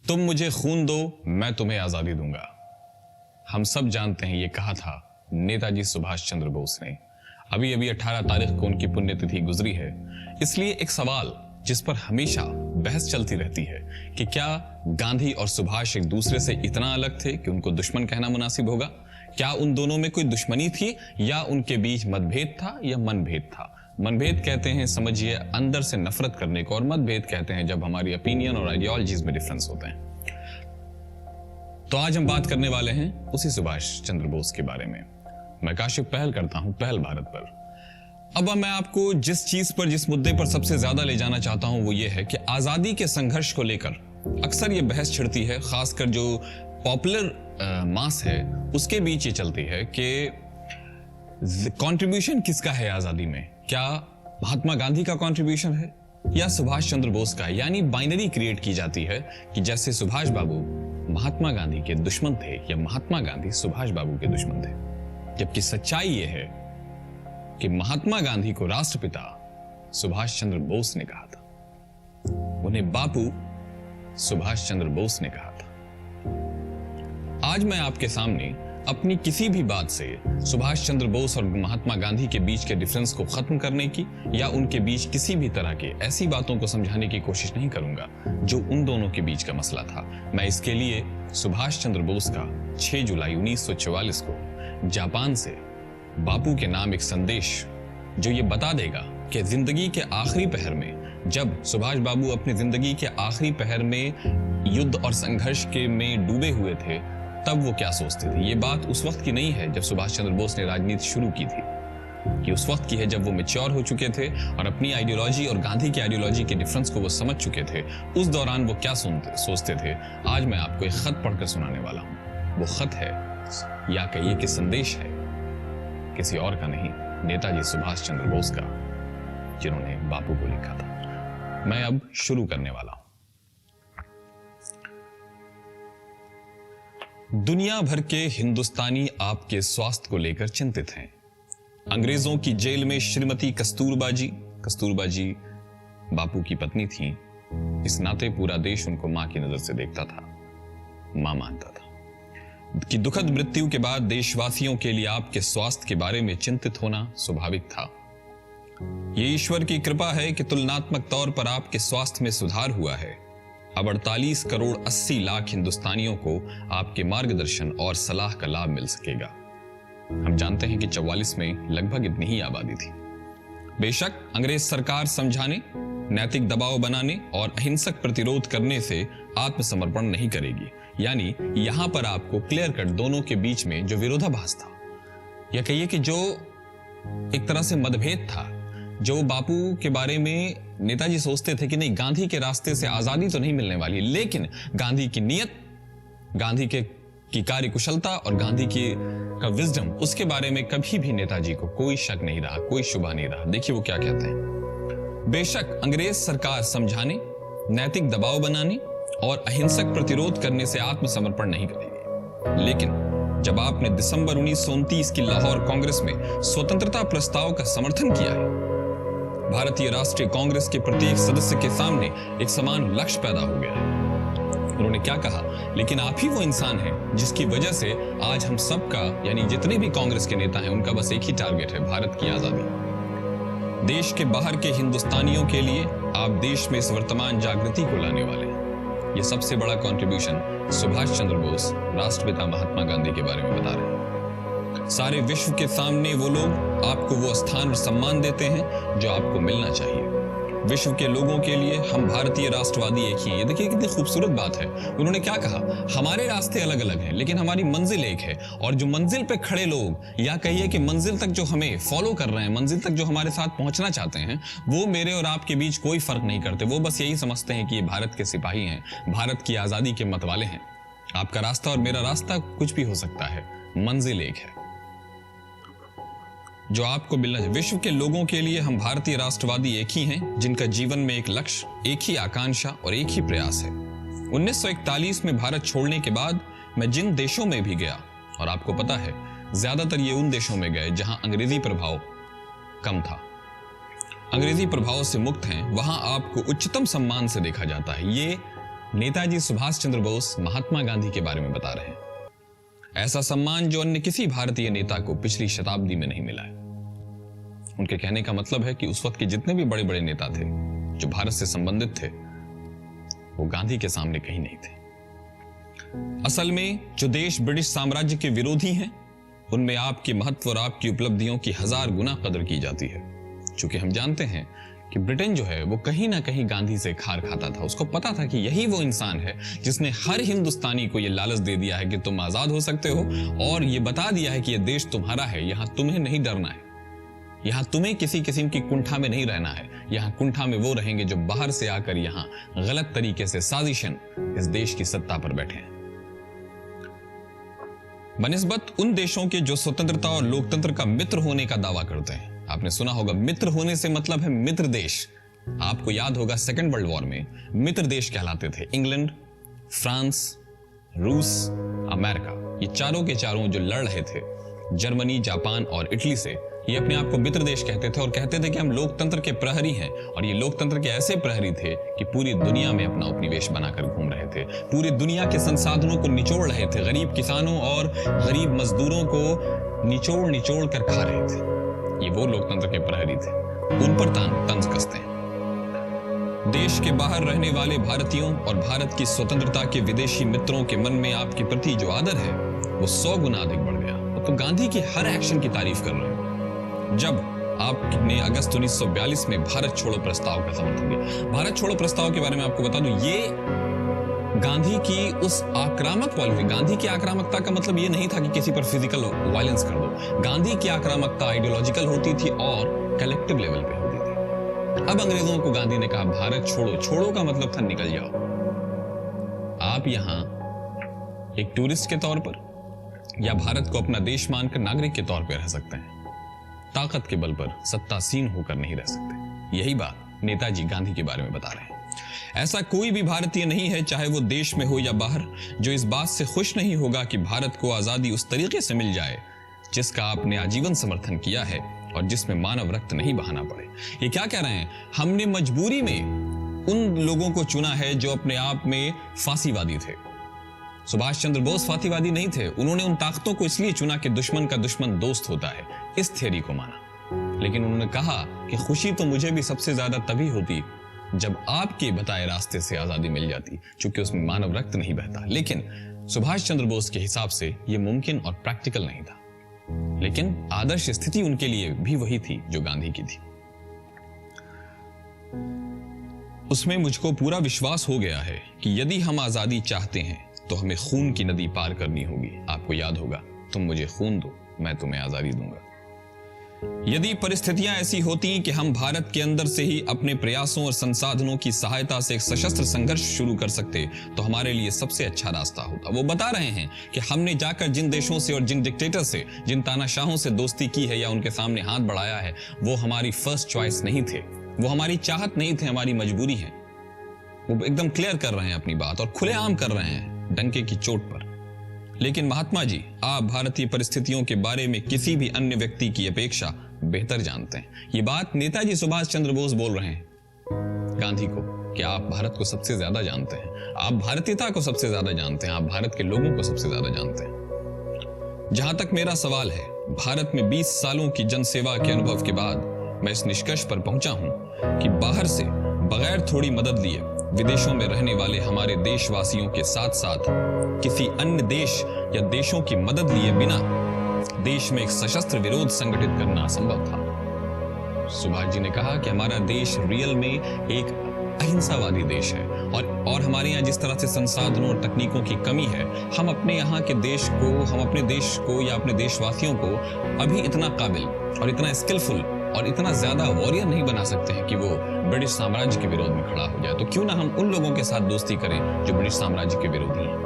तुम मुझे खून दो, मैं तुम्हें आजादी दूंगा। हम सब जानते हैं ये कहा था नेताजी सुभाष चंद्र बोस ने। अभी अभी 18 तारीख को उनकी पुण्यतिथि गुजरी है, इसलिए एक सवाल जिस पर हमेशा बहस चलती रहती है कि क्या गांधी और सुभाष एक दूसरे से इतना अलग थे कि उनको दुश्मन कहना मुनासिब होगा? क्या उन दोनों में कोई दुश्मनी थी या उनके बीच मतभेद था या मनभेद था? मनभेद कहते हैं समझिए अंदर से नफरत करने को, और मतभेद कहते हैं जब हमारी ओपिनियन और आइडियोलॉजीज में डिफरेंस होते हैं। तो आज हम बात करने वाले हैं उसी सुभाष चंद्र बोस के बारे में। मैं काशिफ पहल करता हूं पहल भारत पर। अब मैं आपको जिस चीज पर, जिस मुद्दे पर सबसे ज्यादा ले जाना चाहता हूं वो ये है कि आजादी के संघर्ष को लेकर अक्सर ये बहस छिड़ती है, खासकर जो पॉपुलर मास है उसके बीच ये चलती है कि कंट्रीब्यूशन किसका है आजादी में? क्या महात्मा गांधी का कंट्रीब्यूशन है या सुभाष चंद्र बोस का? यानी बाइनरी क्रिएट की जाती है कि जैसे सुभाष बाबू महात्मा गांधी के दुश्मन थे या महात्मा गांधी सुभाष बाबू के दुश्मन थे, जबकि सच्चाई यह है कि महात्मा गांधी को राष्ट्रपिता सुभाष चंद्र बोस ने कहा था, उन्हें बापू सुभाष चंद्र बोस ने कहा था। आज मैं आपके सामने अपनी किसी भी बात से सुभाष चंद्र बोस और महात्मा गांधी के बीच के डिफरेंस को खत्म करने की या उनके बीच किसी भी तरह के ऐसी बातों को समझाने की कोशिश नहीं करूंगा जो उन दोनों के बीच का मसला था। मैं इसके लिए सुभाष चंद्र बोस का 6 जुलाई 1944 को जापान से बापू के नाम एक संदेश जो ये बता देगा कि जिंदगी के आखिरी पहर में, जब सुभाष बाबू अपनी जिंदगी के आखिरी पहर में युद्ध और संघर्ष के में डूबे हुए थे, तब वो क्या सोचते थे। ये बात उस वक्त की नहीं है जब सुभाष चंद्र बोस ने राजनीति शुरू की थी, कि उस वक्त की है जब वो मैच्योर हो चुके थे और अपनी आइडियोलॉजी और गांधी की आइडियोलॉजी के डिफरेंस को वो समझ चुके थे। उस दौरान वो क्या सोचते थे, आज मैं आपको एक खत पढ़कर सुनाने वाला हूं। वो खत है या कहिए कि संदेश है, किसी और का नहीं, नेताजी सुभाष चंद्र बोस का, जिन्होंने बापू को लिखा था। मैं अब शुरू करने वाला हूं। दुनिया भर के हिंदुस्तानी आपके स्वास्थ्य को लेकर चिंतित हैं। अंग्रेजों की जेल में श्रीमती कस्तूरबा जी बापू की पत्नी थी। इस नाते पूरा देश उनको मां की नजर से देखता था, मां मानता था कि दुखद मृत्यु के बाद देशवासियों के लिए आपके स्वास्थ्य के बारे में चिंतित होना स्वाभाविक था। ये ईश्वर की कृपा है कि तुलनात्मक तौर पर आपके स्वास्थ्य में सुधार हुआ है। अब 48 करोड़ 80 लाख हिंदुस्तानियों को आपके मार्गदर्शन और सलाह का लाभ मिल सकेगा। हम जानते हैं कि 44 में लगभग इतनी ही आबादी थी। बेशक अंग्रेज सरकार समझाने, नैतिक दबाव बनाने और अहिंसक प्रतिरोध करने से आत्मसमर्पण नहीं करेगी। यानी यहां पर आपको क्लियर कट दोनों के बीच में जो विरोधाभास था, या कहिए कि जो एक तरह से मतभेद था, जो बापू के बारे में नेताजी सोचते थे कि नहीं, गांधी के रास्ते से आजादी तो नहीं मिलने वाली, लेकिन गांधी की नीयत, गांधी की कार्यकुशलता और गांधी का विजडम, उसके बारे में कभी भी नेताजी को कोई शक नहीं रहा, कोई शुबा नहीं रहा। देखिए वो क्या कहते हैं। बेशक अंग्रेज सरकार समझाने, नैतिक दबाव बनाने और अहिंसक प्रतिरोध करने से आत्मसमर्पण नहीं करेगी, लेकिन जब आपने दिसंबर 1929 की लाहौर कांग्रेस में स्वतंत्रता प्रस्ताव का समर्थन किया है, भारतीय राष्ट्रीय कांग्रेस के प्रत्येक सदस्य के सामने एक समान लक्ष्य पैदा हो गया है। उन्होंने क्या कहा, लेकिन आप ही वो इंसान हैं जिसकी वजह से आज हम सबका, यानी जितने भी कांग्रेस के नेता हैं, उनका बस एक ही टारगेट है, भारत की आजादी। देश के बाहर के हिंदुस्तानियों के लिए आप देश में इस वर्तमान जागृति को लाने वाले हैं। यह सबसे बड़ा कंट्रीब्यूशन सुभाष चंद्र बोस, राष्ट्रपिता महात्मा गांधी के बारे में बता रहे हैं। सारे विश्व के सामने वो लोग आपको वो स्थान और सम्मान देते हैं जो आपको मिलना चाहिए। विश्व के लोगों के लिए हम भारतीय राष्ट्रवादी एक ही हैं। ये देखिए कितनी खूबसूरत बात है। उन्होंने क्या कहा, हमारे रास्ते अलग अलग हैं लेकिन हमारी मंजिल एक है, और जो मंजिल पे खड़े लोग, या कहिए कि मंजिल तक जो हमें फॉलो कर रहे हैं, मंजिल तक जो हमारे साथ पहुंचना चाहते हैं, वो मेरे और आपके बीच कोई फर्क नहीं करते। वो बस यही समझते हैं कि ये भारत के सिपाही हैं, भारत की आजादी के मतवाले हैं। आपका रास्ता और मेरा रास्ता कुछ भी हो सकता है, मंजिल एक है जो आपको मिलना है। विश्व के लोगों के लिए हम भारतीय राष्ट्रवादी एक ही हैं, जिनका जीवन में एक लक्ष्य, एक ही आकांक्षा और एक ही प्रयास है। 1941 में भारत छोड़ने के बाद मैं जिन देशों में भी गया, और आपको पता है ज्यादातर ये उन देशों में गए जहां अंग्रेजी प्रभाव कम था, अंग्रेजी प्रभाव से मुक्त हैं, वहां आपको उच्चतम सम्मान से देखा जाता है। ये नेताजी सुभाष चंद्र बोस महात्मा गांधी के बारे में बता रहे हैं। ऐसा सम्मान जो अन्य किसी भारतीय नेता को पिछली शताब्दी में नहीं मिला है। उनके कहने का मतलब है कि उस वक्त के जितने भी बड़े बड़े नेता थे जो भारत से संबंधित थे, वो गांधी के सामने कहीं नहीं थे। असल में जो देश ब्रिटिश साम्राज्य के विरोधी हैं, उनमें आपके महत्व और आपकी उपलब्धियों की 1000 गुना कदर की जाती है। क्योंकि हम जानते हैं कि ब्रिटेन जो है वो कहीं ना कहीं गांधी से खार खाता था। उसको पता था कि यही वो इंसान है जिसने हर हिंदुस्तानी को ये लालच दे दिया है कि तुम आजाद हो सकते हो, और ये बता दिया है कि ये देश तुम्हारा है, यहां तुम्हें नहीं डरना है, यहां तुम्हें किसी किस्म की कुंठा में नहीं रहना है। यहां कुंठा में वो रहेंगे जो बाहर से आकर यहां गलत तरीके से साजिशन इस देश की सत्ता पर बैठे हैं। बनिस्बत उन देशों के जो स्वतंत्रता और लोकतंत्र का मित्र होने का दावा करते हैं। आपने सुना होगा, मित्र होने से मतलब है मित्र देश। आपको याद होगा सेकेंड वर्ल्ड वॉर में मित्र देश कहलाते थे इंग्लैंड, फ्रांस, रूस, अमेरिका। ये चारों के चारों जो लड़ रहे थे जर्मनी, जापान और इटली से, ये अपने आप को मित्र देश कहते थे और कहते थे कि हम लोकतंत्र के प्रहरी हैं। और ये लोकतंत्र के ऐसे प्रहरी थे कि पूरी दुनिया में अपना उपनिवेश बनाकर घूम रहे थे, पूरी दुनिया के संसाधनों को निचोड़ रहे थे, गरीब किसानों और गरीब मजदूरों को निचोड़ निचोड़ कर खा रहे थे। ये वो लोकतंत्र के प्रहरी थे, उन पर तंज कसते हैं। देश के बाहर रहने वाले भारतीयों और भारत की स्वतंत्रता के विदेशी मित्रों के मन में आपके प्रति जो आदर है वो 100 गुना अधिक बढ़ गया। तो गांधी की हर एक्शन की तारीफ कर रहे हैं। जब आपने अगस्त 1942 में भारत छोड़ो प्रस्ताव का समर्थन किया, भारत छोड़ो प्रस्ताव के बारे में आपको बता दूं, ये गांधी की उस आक्रामक पॉलिसी, गांधी की आक्रामकता का मतलब ये नहीं था कि किसी पर फिजिकल वायलेंस कर दो। गांधी की आक्रामकता आइडियोलॉजिकल होती थी और कलेक्टिव लेवल पे होती थी। अब अंग्रेजों को गांधी ने कहा भारत छोड़ो, छोड़ो का मतलब था निकल जाओ। आप यहां एक टूरिस्ट के तौर पर या भारत को अपना देश मानकर नागरिक के तौर पर रह सकते हैं, ताकत के बल पर सत्तासीन होकर नहीं रह सकते। यही बात नेताजी गांधी के बारे में बता रहे हैं। ऐसा कोई भी भारतीय नहीं है, चाहे वो देश में हो या बाहर, जो इस बात से खुश नहीं होगा कि भारत को आजादी उस तरीके से मिल जाए जिसका आपने आजीवन समर्थन किया है और जिसमें मानव रक्त नहीं बहाना पड़े। ये क्या कह रहे हैं? हमने मजबूरी में उन लोगों को चुना है जो अपने आप में फांसीवादी थे। सुभाष चंद्र बोस फांसीवादी नहीं थे। उन्होंने उन ताकतों को इसलिए चुना कि दुश्मन का दुश्मन दोस्त होता है, इस थ्योरी को माना। लेकिन उन्होंने कहा कि खुशी तो मुझे भी सबसे ज्यादा तभी होती जब आपके बताए रास्ते से आजादी मिल जाती, क्योंकि उसमें मानव रक्त नहीं बहता। लेकिन सुभाष चंद्र बोस के हिसाब से यह मुमकिन और प्रैक्टिकल नहीं था। लेकिन आदर्श स्थिति उनके लिए भी वही थी जो गांधी की थी। उसमें मुझको पूरा विश्वास हो गया है कि यदि हम आजादी चाहते हैं तो हमें खून की नदी पार करनी होगी। आपको याद होगा, तुम मुझे खून दो, मैं तुम्हें आजादी दूंगा। यदि परिस्थितियां ऐसी होती कि हम भारत के अंदर से ही अपने प्रयासों और संसाधनों की सहायता से एक सशस्त्र संघर्ष शुरू कर सकते तो हमारे लिए सबसे अच्छा रास्ता होता। वो बता रहे हैं कि हमने जाकर जिन देशों से और जिन डिक्टेटर से, जिन तानाशाहों से दोस्ती की है या उनके सामने हाथ बढ़ाया है, वो हमारी फर्स्ट चॉइस नहीं थे, वो हमारी चाहत नहीं थे, हमारी मजबूरी है। वो एकदम क्लियर कर रहे हैं अपनी बात और खुलेआम कर रहे हैं डंके की चोट पर। लेकिन महात्मा जी, आप भारतीय परिस्थितियों के बारे में किसी भी अन्य व्यक्ति की अपेक्षा बेहतर जानते हैं। ये बात नेताजी सुभाष चंद्र बोस बोल रहे हैं गांधी को कि आप भारत को सबसे ज्यादा जानते हैं, आप भारतीयता को सबसे ज्यादा जानते हैं, आप भारत के लोगों को सबसे ज्यादा जानते हैं। जहां तक मेरा सवाल है, भारत में 20 सालों की जनसेवा के अनुभव के बाद मैं इस निष्कर्ष पर पहुंचा हूं कि बाहर से बगैर थोड़ी मदद लिए विदेशों में रहने वाले हमारे देशवासियों के साथ साथ किसी अन्य देश या देशों की मदद लिए बिना देश में एक सशस्त्र विरोध संगठित करना असंभव था। सुभाष जी ने कहा कि हमारा देश रियल में एक अहिंसावादी देश है और हमारे यहाँ जिस तरह से संसाधनों और तकनीकों की कमी है, हम अपने यहाँ के देश को, हम अपने देश को या अपने देशवासियों को अभी इतना काबिल और इतना स्किलफुल और इतना ज्यादा वॉरियर नहीं बना सकते हैं कि वो ब्रिटिश साम्राज्य के विरोध में खड़ा हो जाए। तो क्यों ना हम उन लोगों के साथ दोस्ती करें जो ब्रिटिश साम्राज्य के विरोधी हैं।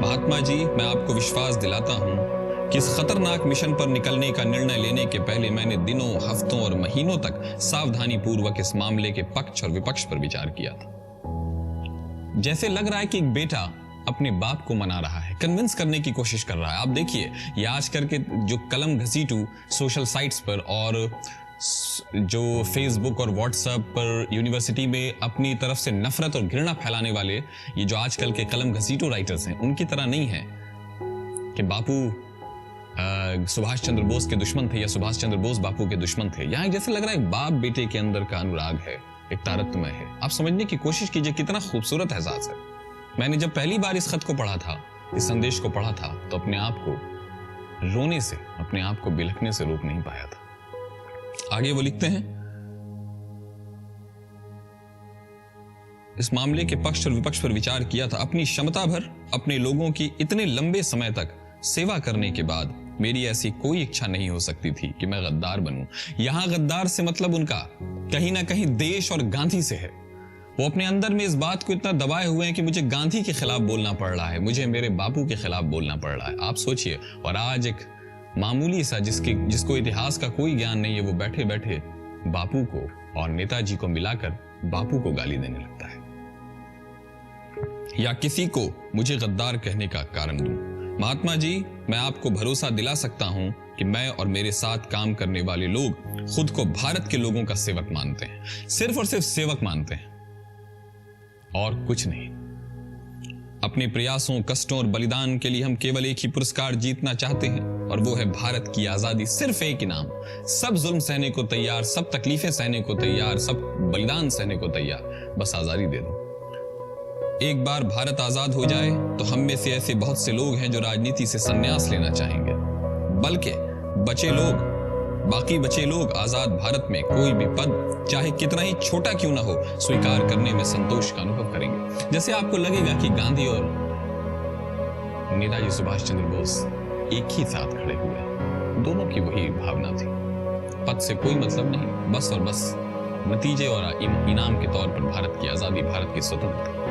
महात्मा जी, मैं आपको विश्वास दिलाता हूं कि इस खतरनाक मिशन पर निकलने का निर्णय लेने के पहले मैंने दिनों, हफ्तों और महीनों तक सावधानी पूर्वक इस मामले के पक्ष और विपक्ष पर विचार किया था। जैसे लग रहा है कि एक बेटा अपने बाप को मना रहा है, कन्विंस करने की कोशिश कर रहा है। आप देखिए, ये आज करके जो कलम घसीटू सोशल साइट्स पर और जो फेसबुक और व्हाट्सएप पर यूनिवर्सिटी में अपनी तरफ से नफरत और घृणा फैलाने वाले ये जो आजकल के कलम घसीटो राइटर्स हैं, उनकी तरह नहीं है कि बापू सुभाष चंद्र बोस के दुश्मन थे या सुभाष चंद्र बोस बापू के दुश्मन थे। यहां जैसे लग रहा है बाप बेटे के अंदर का अनुराग है, एक तारतम्य है। आप समझने की कोशिश कीजिए कितना खूबसूरत एहसास है। मैंने जब पहली बार इस खत को पढ़ा था, इस संदेश को पढ़ा था, तो अपने आप को रोने से, अपने आप को बिलखने से रोक नहीं पाया था। आगे वो लिखते हैं, इस मामले के पक्ष और विपक्ष पर विचार किया था। अपनी क्षमता भर अपने लोगों की इतने लंबे समय तक सेवा करने के बाद मेरी ऐसी कोई इच्छा नहीं हो सकती थी कि मैं गद्दार बनूं। यहां गद्दार से मतलब उनका कहीं ना कहीं देश और गांधी से है। वो अपने अंदर में इस बात को इतना दबाए हुए हैं कि मुझे गांधी के खिलाफ बोलना पड़ रहा है, मुझे मेरे बापू के खिलाफ बोलना पड़ रहा है। आप सोचिए, और आज एक मामूली सा जिसको इतिहास का कोई ज्ञान नहीं है, वो बैठे बैठे बापू को और नेताजी को मिलाकर बापू को गाली देने लगता है, या किसी को मुझे गद्दार कहने का कारण दूं। महात्मा जी, मैं आपको भरोसा दिला सकता हूं कि मैं और मेरे साथ काम करने वाले लोग खुद को भारत के लोगों का सेवक मानते हैं, सिर्फ और सिर्फ सेवक मानते हैं और कुछ नहीं। अपने प्रयासों, कष्टों और बलिदान के लिए हम केवल एक ही पुरस्कार जीतना चाहते हैं, और वो है भारत की आजादी। सिर्फ एक इनाम। सब जुल्म सहने को तैयार, सब तकलीफें सहने को तैयार, सब बलिदान सहने को तैयार, बस आजादी दे दो। एक बार भारत आजाद हो जाए तो हम में से ऐसे बहुत से लोग हैं जो राजनीति से संन्यास लेना चाहेंगे, बल्कि बाकी बचे लोग आजाद भारत में कोई भी पद, चाहे कितना ही छोटा क्यों ना हो, स्वीकार करने में संतोष का अनुभव करेंगे। जैसे आपको लगेगा कि गांधी और नेताजी सुभाष चंद्र बोस एक ही साथ खड़े हुए, दोनों की वही भावना थी, पद से कोई मतलब नहीं, बस और बस नतीजे और इनाम के तौर पर भारत की आजादी, भारत की स्वतंत्रता।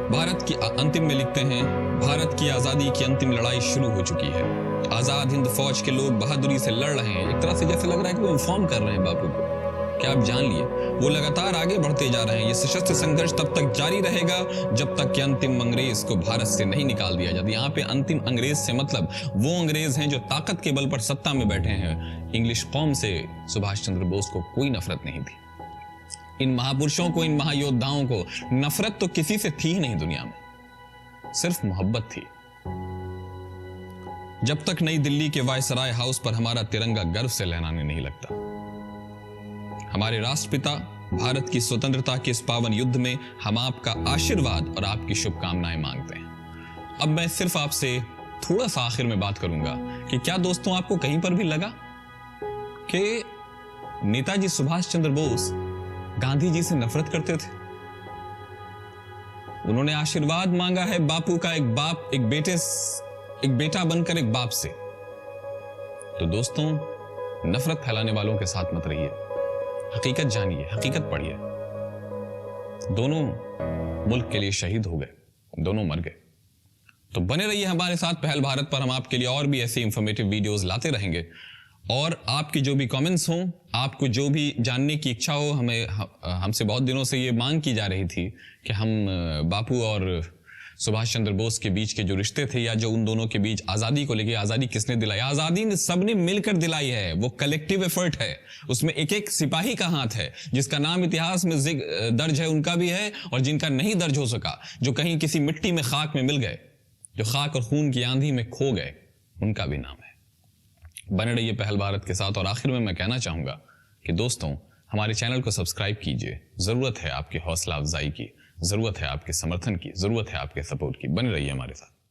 भारत की अंतिम में लिखते हैं, भारत की आजादी की अंतिम लड़ाई शुरू हो चुकी है। आजाद हिंद फौज के लोग बहादुरी से लड़ रहे हैं। एक तरह से जैसे लग रहा है कि वो इन्फॉर्म कर रहे हैं बापू को कि आप जान लिए, वो लगातार आगे बढ़ते जा रहे हैं। ये सशस्त्र संघर्ष तब तक जारी रहेगा जब तक कि अंतिम अंग्रेज को भारत से नहीं निकाल दिया जाता। यहाँ पे अंतिम अंग्रेज से मतलब वो अंग्रेज हैं जो ताकत के बल पर सत्ता में बैठे हैं। इंग्लिश कौम से सुभाष चंद्र बोस को कोई नफरत नहीं थी। इन महापुरुषों को, इन महायोद्धाओं को नफरत तो किसी से थी ही नहीं दुनिया में, सिर्फ मोहब्बत थी। जब तक नई दिल्ली के वायसराय हाउस पर हमारा तिरंगा गर्व से लहराने नहीं लगता। हमारे राष्ट्रपिता भारत की स्वतंत्रता के इस पावन युद्ध में हम आपका आशीर्वाद और आपकी शुभकामनाएं मांगते हैं। अब मैं सिर्फ आपसे थोड़ा सा आखिर में बात करूंगा कि क्या दोस्तों आपको कहीं पर भी लगा कि नेताजी सुभाष चंद्र बोस गांधी जी से नफरत करते थे? उन्होंने आशीर्वाद मांगा है बापू का, एक बेटा बनकर एक बाप से। तो दोस्तों, नफरत फैलाने वालों के साथ मत रहिए, हकीकत जानिए, हकीकत पढ़िए। दोनों मुल्क के लिए शहीद हो गए, दोनों मर गए। तो बने रहिए हमारे साथ पहल भारत पर। हम आपके लिए और भी ऐसे इंफॉर्मेटिव वीडियोस लाते रहेंगे, और आपकी जो भी कमेंट्स हों, आपको जो भी जानने की इच्छा हो, हमसे बहुत दिनों से ये मांग की जा रही थी कि हम बापू और सुभाष चंद्र बोस के बीच के जो रिश्ते थे, या जो उन दोनों के बीच आजादी को लेकर, आजादी किसने दिलाई? आजादी सबने मिलकर दिलाई है, वो कलेक्टिव एफर्ट है। उसमें एक एक सिपाही का हाथ है, जिसका नाम इतिहास में दर्ज है उनका भी है, और जिनका नहीं दर्ज हो सका, जो कहीं किसी मिट्टी में, खाक में मिल गए, जो खाक और खून की आंधी में खो गए, उनका भी नाम है। बने रहिए पहल भारत के साथ। और आखिर में मैं कहना चाहूंगा कि दोस्तों, हमारे चैनल को सब्सक्राइब कीजिए। जरूरत है आपकी हौसला अफजाई की, जरूरत है आपके समर्थन की, जरूरत है आपके सपोर्ट की। बने रहिए हमारे साथ।